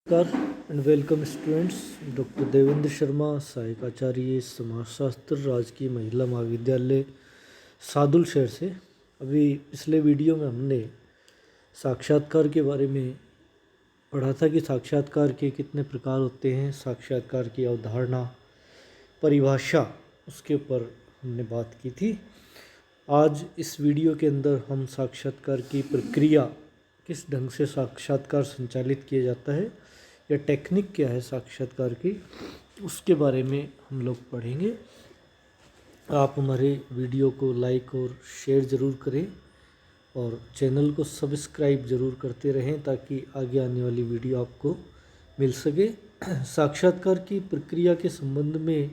नमस्कार and welcome students. Doctor Devendra Sharma, सहायक आचार्य समाजशास्त्र, राजकीय महिला महाविद्यालय सादुल शहर से। अभी पिछले वीडियो में हमने साक्षात्कार के बारे में पढ़ा था कि साक्षात्कार के कितने प्रकार होते हैं, साक्षात्कार की अवधारणा, परिभाषा, उसके ऊपर हमने बात की थी। आज इस वीडियो के अंदर हम साक्षात्कार की प्रक्रिया, किस ढंग से साक्षात्कार संचालित किया जाता है या टेक्निक क्या है साक्षात्कार की, उसके बारे में हम लोग पढ़ेंगे। आप हमारे वीडियो को लाइक और शेयर ज़रूर करें और चैनल को सब्सक्राइब ज़रूर करते रहें ताकि आगे आने वाली वीडियो आपको मिल सके। साक्षात्कार की प्रक्रिया के संबंध में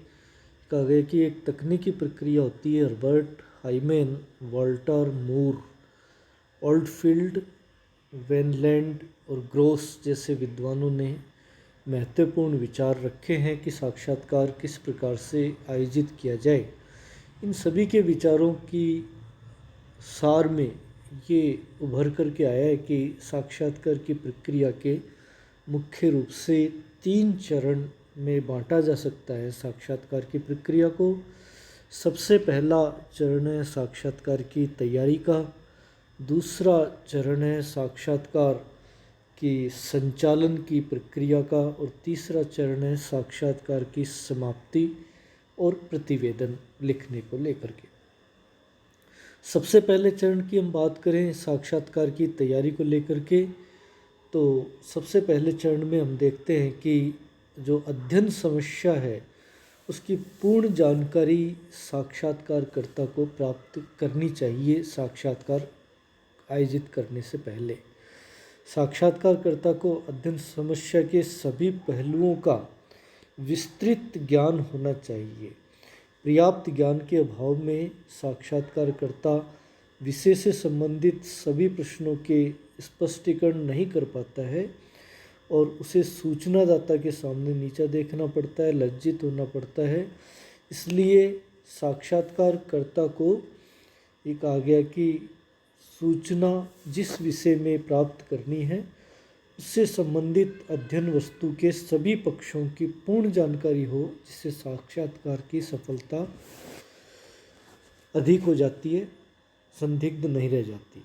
कहा गया कि एक तकनीकी प्रक्रिया होती है। हर्बर्ट हाइमेन, वॉल्टर मूर, ओल्डफील्ड, वेनलैंड और ग्रोस जैसे विद्वानों ने महत्वपूर्ण विचार रखे हैं कि साक्षात्कार किस प्रकार से आयोजित किया जाए। इन सभी के विचारों की सार में ये उभर कर के आया है कि साक्षात्कार की प्रक्रिया के मुख्य रूप से 3 चरण में बांटा जा सकता है साक्षात्कार की प्रक्रिया को। सबसे पहला चरण है साक्षात्कार की तैयारी का, दूसरा चरण है साक्षात्कार की संचालन की प्रक्रिया का और तीसरा चरण है साक्षात्कार की समाप्ति और प्रतिवेदन लिखने को लेकर के। सबसे पहले चरण की हम बात करें साक्षात्कार की तैयारी को लेकर के, तो सबसे पहले चरण में हम देखते हैं कि जो अध्ययन समस्या है उसकी पूर्ण जानकारी साक्षात्कारकर्ता को प्राप्त करनी चाहिए। साक्षात्कार आयोजित करने से पहले साक्षात्कारकर्ता को अध्ययन समस्या के सभी पहलुओं का विस्तृत ज्ञान होना चाहिए। पर्याप्त ज्ञान के अभाव में साक्षात्कारकर्ता विषय से संबंधित सभी प्रश्नों के स्पष्टीकरण नहीं कर पाता है और उसे सूचनादाता के सामने नीचा देखना पड़ता है, लज्जित होना पड़ता है। इसलिए साक्षात्कारकर्ता को ये कहा गया कि सूचना जिस विषय में प्राप्त करनी है उससे संबंधित अध्ययन वस्तु के सभी पक्षों की पूर्ण जानकारी हो, जिससे साक्षात्कार की सफलता अधिक हो जाती है, संदिग्ध नहीं रह जाती।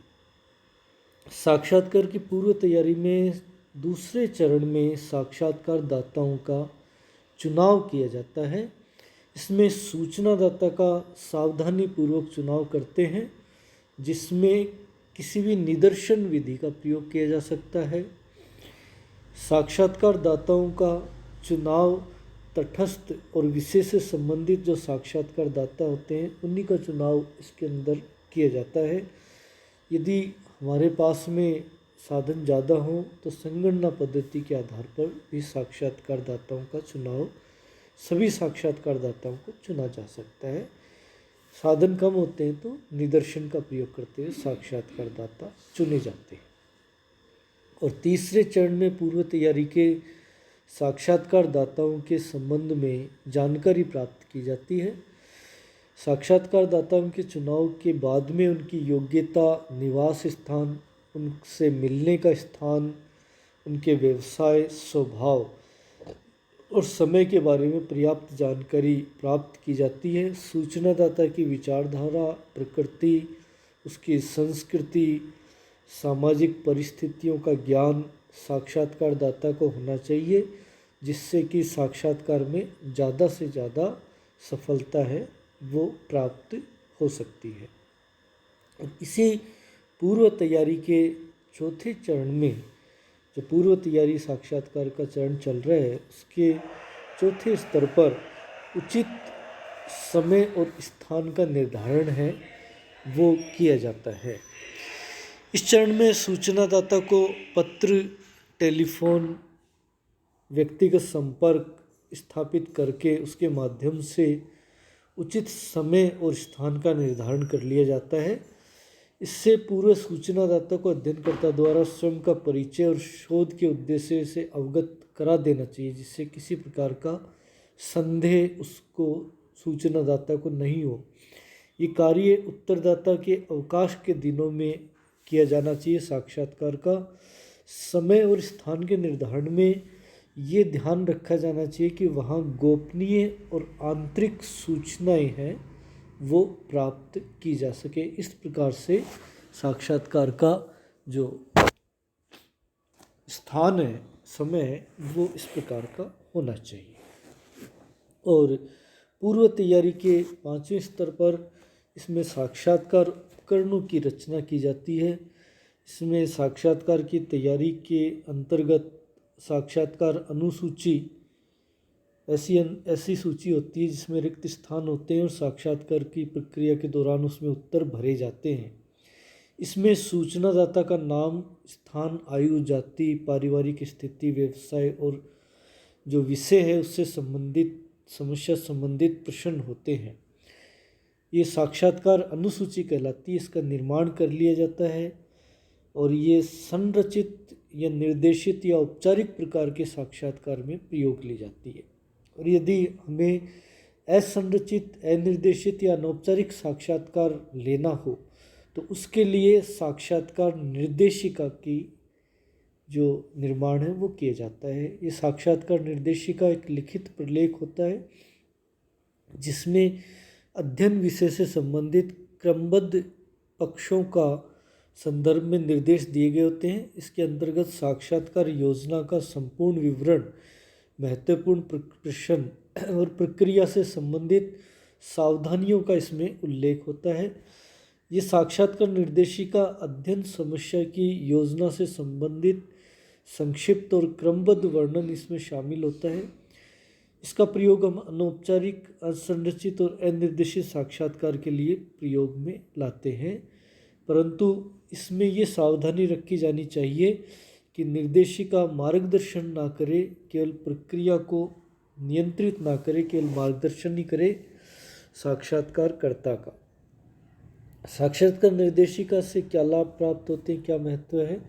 साक्षात्कार की पूर्व तैयारी में दूसरे चरण में साक्षात्कारदाताओं का चुनाव किया जाता है। इसमें सूचनादाता का सावधानीपूर्वक चुनाव करते हैं, जिसमें किसी भी निदर्शन विधि का प्रयोग किया जा सकता है। साक्षात्कारदाताओं का चुनाव तटस्थ और विषय से संबंधित जो साक्षात्कारदाता होते हैं उन्हीं का चुनाव इसके अंदर किया जाता है। यदि हमारे पास में साधन ज़्यादा हों तो संगणना पद्धति के आधार पर भी साक्षात्कारदाताओं का चुनाव, सभी साक्षात्कारदाताओं को चुना जा सकता है। साधन कम होते हैं तो निदर्शन का प्रयोग करते हुए साक्षात्कारदाता चुने जाते हैं। और तीसरे चरण में पूर्व तैयारी के साक्षात्कारदाताओं के संबंध में जानकारी प्राप्त की जाती है। साक्षात्कारदाताओं के चुनाव के बाद में उनकी योग्यता, निवास स्थान, उनसे मिलने का स्थान, उनके व्यवसाय, स्वभाव और समय के बारे में पर्याप्त जानकारी प्राप्त की जाती है। सूचनादाता की विचारधारा, प्रकृति, उसकी संस्कृति, सामाजिक परिस्थितियों का ज्ञान साक्षात्कारदाता को होना चाहिए, जिससे कि साक्षात्कार में ज़्यादा से ज़्यादा सफलता है वो प्राप्त हो सकती है। और इसी पूर्व तैयारी के चौथे चरण में, जो पूर्व तैयारी साक्षात्कार का चरण चल रहा है, उसके चौथे स्तर पर उचित समय और स्थान का निर्धारण है वो किया जाता है। इस चरण में सूचनादाता को पत्र, टेलीफोन, व्यक्तिगत संपर्क स्थापित करके उसके माध्यम से उचित समय और स्थान का निर्धारण कर लिया जाता है। इससे पूर्व सूचनादाता को अध्ययनकर्ता द्वारा स्वयं का परिचय और शोध के उद्देश्य से अवगत करा देना चाहिए, जिससे किसी प्रकार का संदेह उसको सूचनादाता को नहीं हो। ये कार्य उत्तरदाता के अवकाश के दिनों में किया जाना चाहिए साक्षात्कार का। समय और स्थान के निर्धारण में ये ध्यान रखा जाना चाहिए कि वहाँ गोपनीय और आंतरिक सूचनाएं हैं वो प्राप्त की जा सके। इस प्रकार से साक्षात्कार का जो स्थान है, समय है, वो इस प्रकार का होना चाहिए। और पूर्व तैयारी के 5वें स्तर पर इसमें साक्षात्कार उपकरणों की रचना की जाती है। इसमें साक्षात्कार की तैयारी के अंतर्गत साक्षात्कार अनुसूची ऐसी सूची होती है जिसमें रिक्त स्थान होते हैं और साक्षात्कार की प्रक्रिया के दौरान उसमें उत्तर भरे जाते हैं। इसमें सूचनादाता का नाम, स्थान, आयु, जाति, पारिवारिक स्थिति, व्यवसाय और जो विषय है उससे संबंधित समस्या संबंधित प्रश्न होते हैं। ये साक्षात्कार अनुसूची कहलाती है। इसका निर्माण कर लिया जाता है और ये संरचित या निर्देशित या औपचारिक प्रकार के साक्षात्कार में प्रयोग ली जाती है। और यदि हमें असंरचित, अनिर्देशित या अनौपचारिक साक्षात्कार लेना हो तो उसके लिए साक्षात्कार निर्देशिका की जो निर्माण है वो किया जाता है। ये साक्षात्कार निर्देशिका एक लिखित प्रलेख होता है जिसमें अध्ययन विषय से संबंधित क्रमबद्ध पक्षों का संदर्भ में निर्देश दिए गए होते हैं। इसके अंतर्गत साक्षात्कार योजना का संपूर्ण विवरण, महत्वपूर्ण प्रश्न और प्रक्रिया से संबंधित सावधानियों का इसमें उल्लेख होता है। ये साक्षात्कार निर्देशिका अध्ययन समस्या की योजना से संबंधित संक्षिप्त और क्रमबद्ध वर्णन इसमें शामिल होता है। इसका प्रयोग हम अनौपचारिक, असंरचित और अनिर्देशित साक्षात्कार के लिए प्रयोग में लाते हैं, परंतु इसमें ये सावधानी रखी जानी चाहिए कि निर्देशिका मार्गदर्शन ना करे, केवल प्रक्रिया को नियंत्रित ना करे, केवल मार्गदर्शन ही करे साक्षात्कारकर्ता का। साक्षात्कार निर्देशिका से क्या लाभ प्राप्त होते हैं, क्या महत्व है?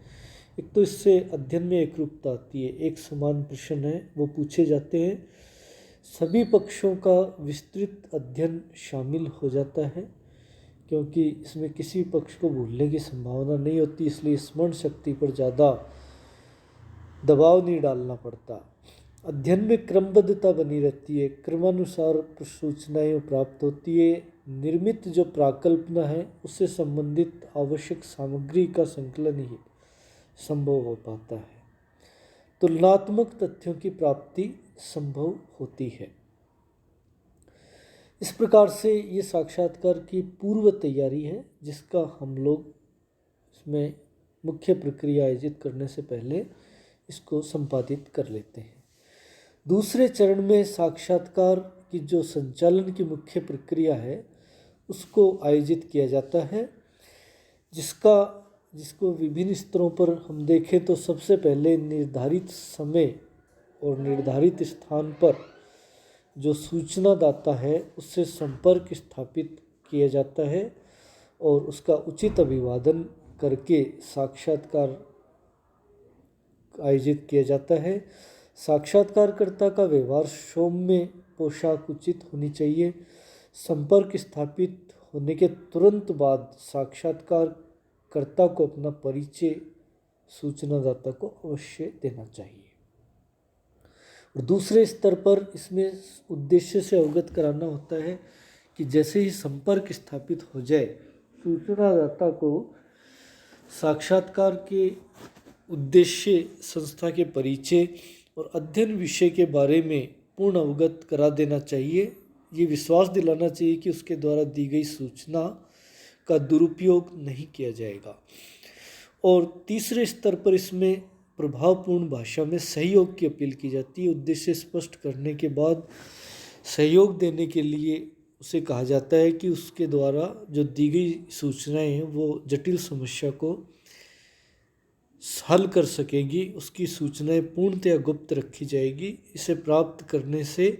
एक तो इससे अध्ययन में एकरूपता आती है, एक समान प्रश्न है वो पूछे जाते हैं, सभी पक्षों का विस्तृत अध्ययन शामिल हो जाता है क्योंकि इसमें किसी पक्ष को भूलने की संभावना नहीं होती, इसलिए स्मरण शक्ति पर ज़्यादा दबाव नहीं डालना पड़ता। अध्ययन में क्रमबद्धता बनी रहती है, क्रमानुसार सूचनाएं प्राप्त होती है, निर्मित जो प्राकल्पना है उससे संबंधित आवश्यक सामग्री का संकलन ही संभव हो पाता है, तुलनात्मक तथ्यों की प्राप्ति संभव होती है। इस प्रकार से ये साक्षात्कार की पूर्व तैयारी है जिसका हम लोग इसमें मुख्य प्रक्रिया आयोजित करने से पहले इसको संपादित कर लेते हैं। दूसरे चरण में साक्षात्कार की जो संचालन की मुख्य प्रक्रिया है उसको आयोजित किया जाता है, जिसको विभिन्न स्तरों पर हम देखें तो सबसे पहले निर्धारित समय और निर्धारित स्थान पर जो सूचनादाता है उससे संपर्क स्थापित किया जाता है और उसका उचित अभिवादन करके साक्षात्कार आयोजित किया जाता है। साक्षात्कारकर्ता का व्यवहार सौम्य, पोशाक उचित होनी चाहिए। संपर्क स्थापित होने के तुरंत बाद साक्षात्कारकर्ता को अपना परिचय सूचनादाता को अवश्य देना चाहिए। और दूसरे स्तर पर इसमें उद्देश्य से अवगत कराना होता है कि जैसे ही संपर्क स्थापित हो जाए सूचनादाता को साक्षात्कार के उद्देश्य, संस्था के परिचय और अध्ययन विषय के बारे में पूर्ण अवगत करा देना चाहिए। ये विश्वास दिलाना चाहिए कि उसके द्वारा दी गई सूचना का दुरुपयोग नहीं किया जाएगा। और तीसरे स्तर पर इसमें प्रभावपूर्ण भाषा में सहयोग की अपील की जाती है। उद्देश्य स्पष्ट करने के बाद सहयोग देने के लिए उसे कहा जाता है कि उसके द्वारा जो दी गई सूचनाएं हैं वो जटिल समस्या को हल कर सकेगी, उसकी सूचनाएं पूर्णतया गुप्त रखी जाएगी। इसे प्राप्त करने से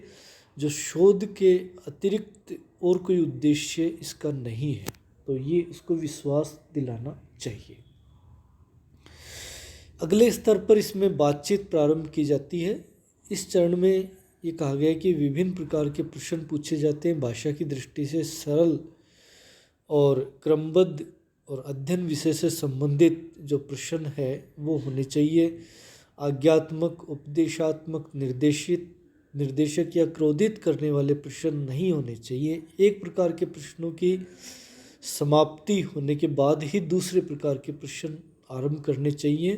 जो शोध के अतिरिक्त और कोई उद्देश्य इसका नहीं है, तो ये इसको विश्वास दिलाना चाहिए। अगले स्तर पर इसमें बातचीत प्रारंभ की जाती है। इस चरण में ये कहा गया है कि विभिन्न प्रकार के प्रश्न पूछे जाते हैं, भाषा की दृष्टि से सरल और क्रमबद्ध और अध्ययन विषय से संबंधित जो प्रश्न है वो होने चाहिए। आज्ञात्मक, उपदेशात्मक, निर्देशक या क्रोधित करने वाले प्रश्न नहीं होने चाहिए। एक प्रकार के प्रश्नों की समाप्ति होने के बाद ही दूसरे प्रकार के प्रश्न आरंभ करने चाहिए।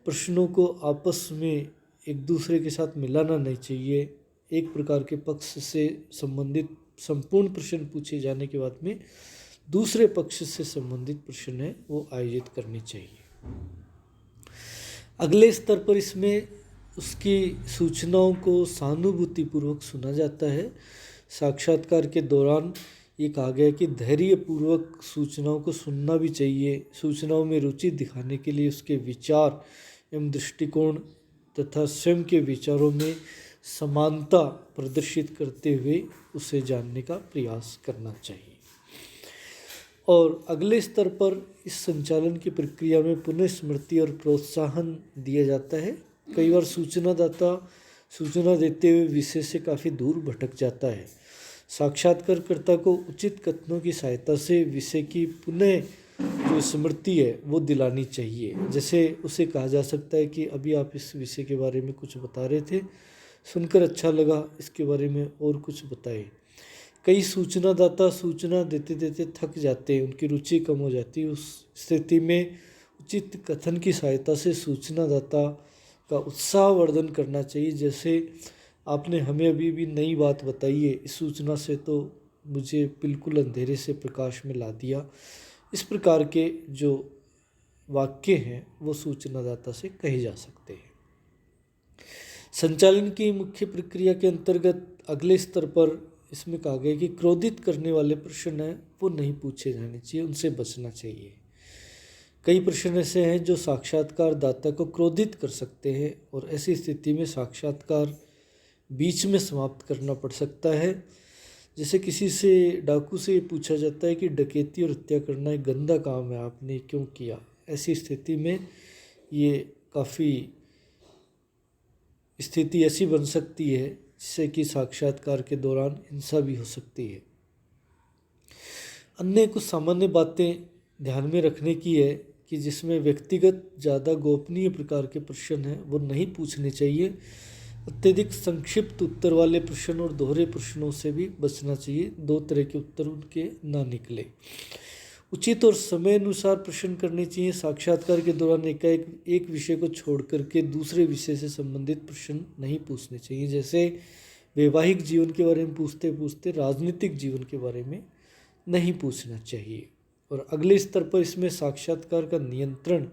प्रश्नों को आपस में एक दूसरे के साथ मिलाना नहीं चाहिए। एक प्रकार के पक्ष से संबंधित संपूर्ण प्रश्न पूछे जाने के बाद में दूसरे पक्ष से संबंधित प्रश्न है वो आयोजित करने चाहिए। अगले स्तर पर इसमें उसकी सूचनाओं को सहानुभूतिपूर्वक सुना जाता है। साक्षात्कार के दौरान ये कहा गया कि धैर्यपूर्वक सूचनाओं को सुनना भी चाहिए। सूचनाओं में रुचि दिखाने के लिए उसके विचार एवं दृष्टिकोण तथा स्वयं के विचारों में समानता प्रदर्शित करते हुए उसे जानने का प्रयास करना चाहिए। और अगले स्तर पर इस संचालन की प्रक्रिया में पुनः स्मृति और प्रोत्साहन दिया जाता है। कई बार सूचनादाता सूचना देते हुए विषय से काफ़ी दूर भटक जाता है। साक्षात्कारकर्ता को उचित कथनों की सहायता से विषय की पुनः जो स्मृति है वो दिलानी चाहिए। जैसे उसे कहा जा सकता है कि अभी आप इस विषय के बारे में कुछ बता रहे थे, सुनकर अच्छा लगा, इसके बारे में और कुछ बताएं। कई सूचनादाता सूचना देते देते थक जाते हैं, उनकी रुचि कम हो जाती है। उस स्थिति में उचित कथन की सहायता से सूचनादाता का उत्साहवर्धन करना चाहिए। जैसे आपने हमें अभी भी नई बात बताई है, इस सूचना से तो मुझे बिल्कुल अंधेरे से प्रकाश में ला दिया। इस प्रकार के जो वाक्य हैं वो सूचनादाता से कहे जा सकते हैं। संचालन की मुख्य प्रक्रिया के अंतर्गत अगले स्तर पर इसमें कहा गया कि क्रोधित करने वाले प्रश्न हैं वो नहीं पूछे जाने चाहिए, उनसे बचना चाहिए। कई प्रश्न ऐसे हैं जो साक्षात्कारदाता को क्रोधित कर सकते हैं और ऐसी स्थिति में साक्षात्कार बीच में समाप्त करना पड़ सकता है। जैसे किसी से डाकू से ये पूछा जाता है कि डकैती और हत्या करना एक गंदा काम है, आपने क्यों किया। ऐसी स्थिति में ये काफ़ी स्थिति ऐसी बन सकती है जिससे कि साक्षात्कार के दौरान हिंसा भी हो सकती है। अन्य कुछ सामान्य बातें ध्यान में रखने की है कि जिसमें व्यक्तिगत ज़्यादा गोपनीय प्रकार के प्रश्न हैं वो नहीं पूछने चाहिए। अत्यधिक संक्षिप्त उत्तर वाले प्रश्न और दोहरे प्रश्नों से भी बचना चाहिए। दो तरह के उत्तर उनके ना निकले। उचित और समय अनुसार प्रश्न करने चाहिए। साक्षात्कार के दौरान एक विषय को छोड़ करके दूसरे विषय से संबंधित प्रश्न नहीं पूछने चाहिए। जैसे वैवाहिक जीवन के बारे में पूछते पूछते राजनीतिक जीवन के बारे में नहीं पूछना चाहिए। और अगले स्तर पर इसमें साक्षात्कार का नियंत्रण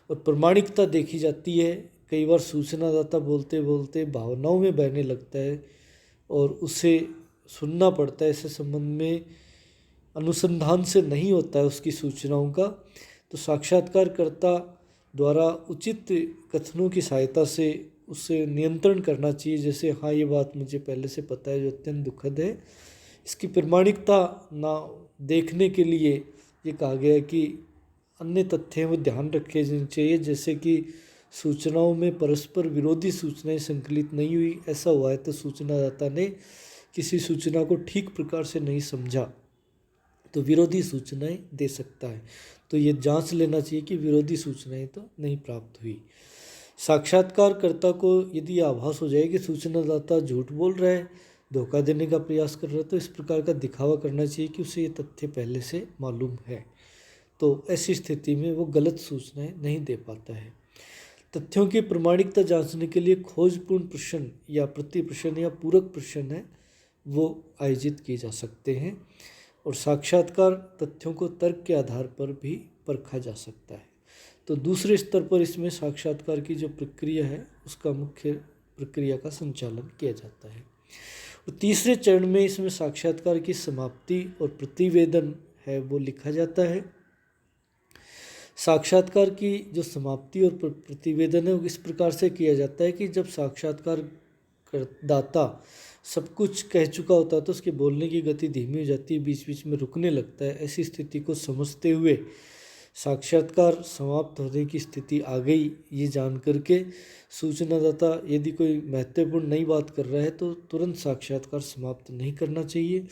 और प्रामाणिकता देखी जाती है। कई बार सूचनादाता बोलते बोलते भावनाओं में बहने लगता है और उसे सुनना पड़ता है। ऐसे संबंध में अनुसंधान से नहीं होता है उसकी सूचनाओं का, तो साक्षात्कारकर्ता द्वारा उचित कथनों की सहायता से उसे नियंत्रण करना चाहिए। जैसे हाँ, ये बात मुझे पहले से पता है जो अत्यंत दुखद है। इसकी प्रामाणिकता ना देखने के लिए ये कहा गया है कि अन्य तथ्य वो ध्यान रखे जाने चाहिए। जैसे कि सूचनाओं में परस्पर विरोधी सूचनाएं संकलित नहीं हुई, ऐसा हुआ है तो सूचनादाता ने किसी सूचना को ठीक प्रकार से नहीं समझा तो विरोधी सूचनाएं दे सकता है। तो ये जांच लेना चाहिए कि विरोधी सूचनाएं तो नहीं प्राप्त हुई। साक्षात्कारकर्ता को यदि आभास हो जाए कि सूचनादाता झूठ बोल रहा है, धोखा देने का प्रयास कर रहा है, तो इस प्रकार का दिखावा करना चाहिए कि उसे ये तथ्य पहले से मालूम है। तो ऐसी स्थिति में वो गलत सूचनाएं नहीं दे पाता है। तथ्यों की प्रामाणिकता जांचने के लिए खोजपूर्ण प्रश्न या प्रति प्रश्न या पूरक प्रश्न है वो आयोजित किए जा सकते हैं। और साक्षात्कार तथ्यों को तर्क के आधार पर भी परखा जा सकता है। तो दूसरे स्तर पर इसमें साक्षात्कार की जो प्रक्रिया है उसका मुख्य प्रक्रिया का संचालन किया जाता है। और तीसरे चरण में इसमें साक्षात्कार की समाप्ति और प्रतिवेदन है वो लिखा जाता है। साक्षात्कार की जो समाप्ति और प्रतिवेदन है वो इस प्रकार से किया जाता है कि जब साक्षात्कार दाता सब कुछ कह चुका होता है तो उसके बोलने की गति धीमी हो जाती है, बीच बीच में रुकने लगता है। ऐसी स्थिति को समझते हुए साक्षात्कार समाप्त होने की स्थिति आ गई ये जान करके सूचनादाता यदि कोई महत्वपूर्ण नई बात कर रहा है तो तुरंत साक्षात्कार समाप्त नहीं करना चाहिए।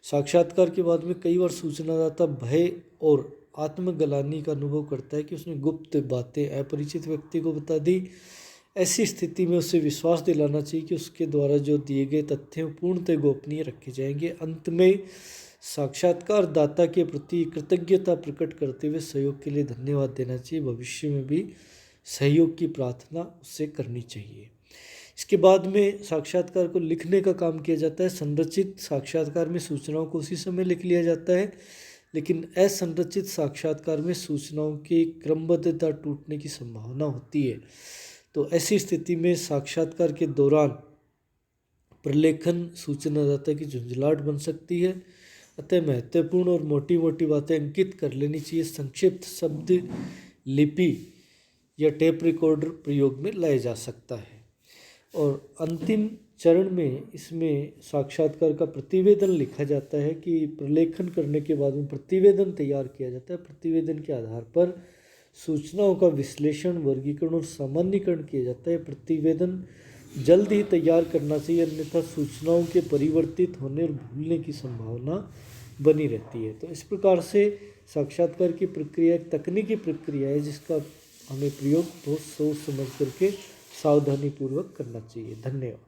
साक्षात्कार के बाद में कई बार सूचनादाता भय और आत्मग्लानि का अनुभव करता है कि उसने गुप्त बातें अपरिचित व्यक्ति को बता दी, ऐसी स्थिति में उसे विश्वास दिलाना चाहिए कि उसके द्वारा जो दिए गए तथ्य पूर्णतः गोपनीय रखे जाएंगे। अंत में साक्षात्कार दाता के प्रति कृतज्ञता प्रकट करते हुए सहयोग के लिए धन्यवाद देना चाहिए। भविष्य में भी सहयोग की प्रार्थना उससे करनी चाहिए। इसके बाद में साक्षात्कार को लिखने का काम किया जाता है। संरचित साक्षात्कार में सूचनाओं को उसी समय लिख लिया जाता है, लेकिन असंरचित साक्षात्कार में सूचनाओं की क्रमबद्धता टूटने की संभावना होती है। तो ऐसी स्थिति में साक्षात्कार के दौरान प्रलेखन सूचनादाता की झुंझलाहट बन सकती है। अतः महत्वपूर्ण और मोटी मोटी बातें अंकित कर लेनी चाहिए। संक्षिप्त शब्द लिपि या टेप रिकॉर्डर प्रयोग में लाया जा सकता है। और अंतिम चरण में इसमें साक्षात्कार का प्रतिवेदन लिखा जाता है कि प्रलेखन करने के बाद में प्रतिवेदन तैयार किया जाता है। प्रतिवेदन के आधार पर सूचनाओं का विश्लेषण, वर्गीकरण और सामान्यीकरण किया जाता है। प्रतिवेदन जल्द ही तैयार करना चाहिए, अन्यथा सूचनाओं के परिवर्तित होने और भूलने की संभावना बनी रहती है। तो इस प्रकार से साक्षात्कार की प्रक्रिया एक तकनीकी प्रक्रिया है जिसका हमें प्रयोग बहुत सोच समझ करके सावधानीपूर्वक करना चाहिए। धन्यवाद।